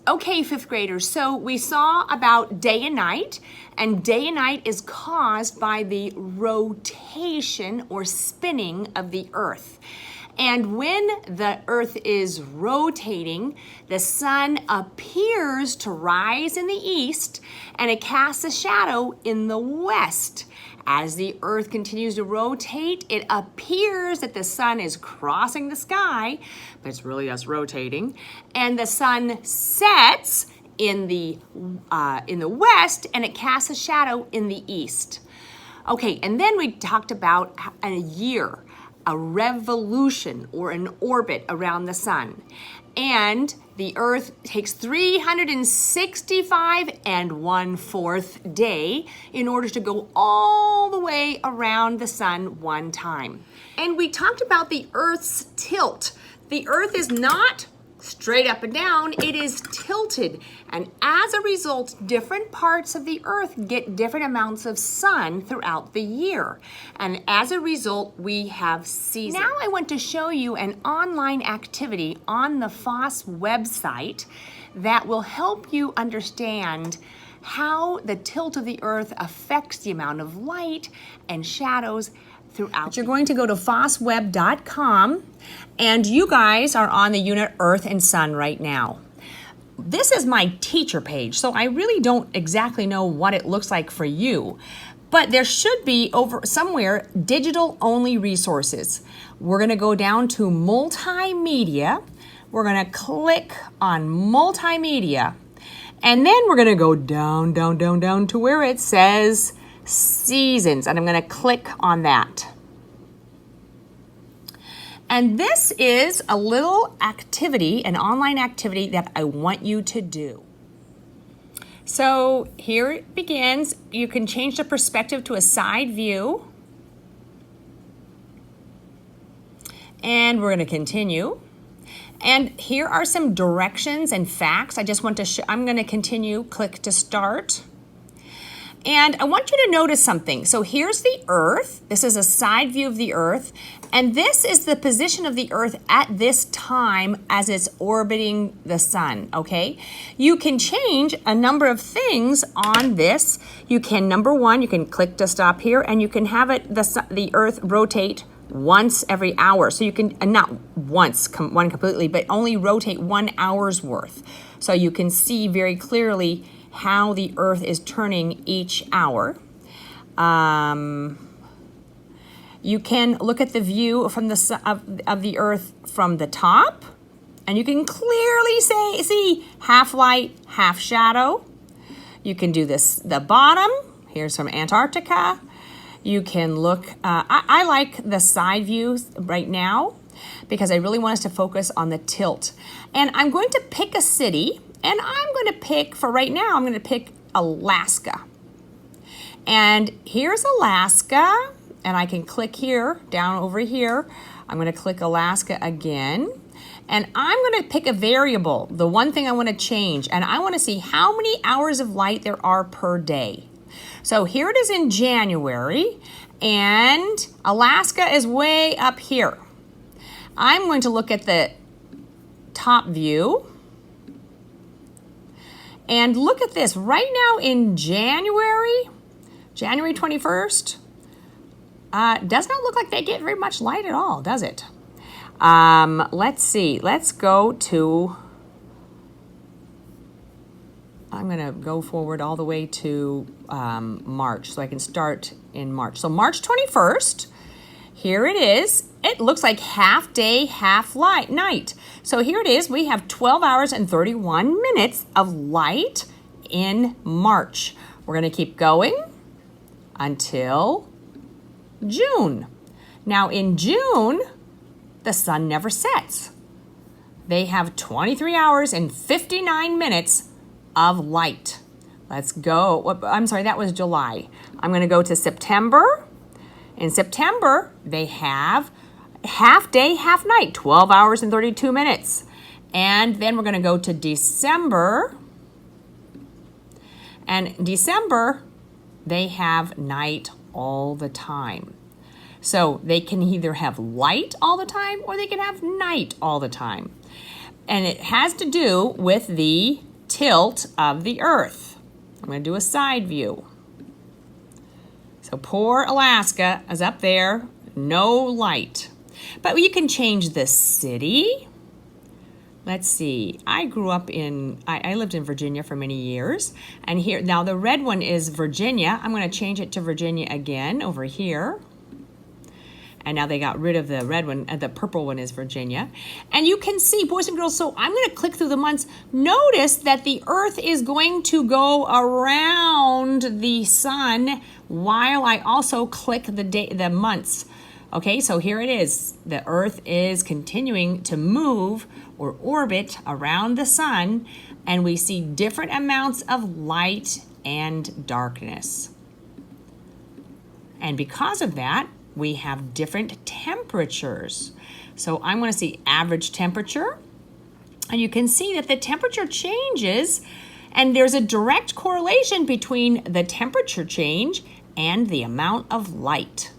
Okay, fifth graders, so we saw about day and night, and day and night is caused by the rotation or spinning of the earth. And when the earth is rotating, the sun appears to rise in the east and it casts a shadow in the west. As the earth continues to rotate, it appears that the sun is crossing the sky, but it's really us rotating. And the sun sets in the west and it casts a shadow in the east. Okay, and then we talked about a year, a revolution or an orbit around the sun. And the earth takes 365 1/4 day in order to go all the way around the sun one time. And we talked about the earth's tilt. The earth is not straight up and down, it is tilted. And as a result, different parts of the earth get different amounts of sun throughout the year. And as a result, we have seasons. Now I want to show you an online activity on the FOSS website that will help you understand how the tilt of the earth affects the amount of light and shadows throughout. You're going to go to fossweb.com, and you guys are on the unit Earth and Sun right now. This is my teacher page, so I really don't exactly know what it looks like for you, but there should be over somewhere digital only resources. We're going to go down to multimedia. We're going to click on multimedia, and then we're going to go down to where it says seasons, and I'm going to click on that. And this is a little activity, an online activity that I want you to do. So here it begins. You can change the perspective to a side view. And we're going to continue. And here are some directions and facts. I just want to I'm going to continue, click to start. And I want you to notice something. So here's the Earth. This is a side view of the Earth. And this is the position of the Earth at this time as it's orbiting the sun, okay? You can change a number of things on this. You can, number one, you can click to stop here, and you can have it the Earth rotate once every hour. So you can, not once, one completely, but only rotate 1 hour's worth. So you can see very clearly how the earth is turning each hour. You can look at the view from of the earth from the top, and you can clearly see half light, half shadow. You can do this, the bottom. Here's from Antarctica. You can look, I like the side views right now because I really want us to focus on the tilt. And I'm going to pick a city. And I'm going to pick, for right now, I'm going to pick Alaska. And here's Alaska. And I can click here, down over here. I'm going to click Alaska again. And I'm going to pick a variable, the one thing I want to change. And I want to see how many hours of light there are per day. So here it is in January. And Alaska is way up here. I'm going to look at the top view. And look at this, right now in January 21st, does not look like they get very much light at all, does it? Let's see, let's go to, I'm gonna go forward all the way to March, so I can start in March. So March 21st, here it is. It looks like half day, half night. So here it is. We have 12 hours and 31 minutes of light in March. We're going to keep going until June. Now in June, the sun never sets. They have 23 hours and 59 minutes of light. Let's go. I'm sorry, that was July. I'm going to go to September. In September, they have half day, half night, 12 hours and 32 minutes. And then we're going to go to December. And December, they have night all the time. So they can either have light all the time or they can have night all the time. And it has to do with the tilt of the Earth. I'm going to do a side view. So poor Alaska is up there, no light. But you can change the city. Let's see, I lived in Virginia for many years. And here, now the red one is Virginia. I'm going to change it to Virginia again over here. And now they got rid of the red one, the purple one is Virginia. And you can see, boys and girls, so I'm going to click through the months. Notice that the Earth is going to go around the sun while I also click the months. Okay, so here it is. The Earth is continuing to move or orbit around the sun, and we see different amounts of light and darkness. And because of that, we have different temperatures. So I'm going to see average temperature, and you can see that the temperature changes, and there's a direct correlation between the temperature change and the amount of light.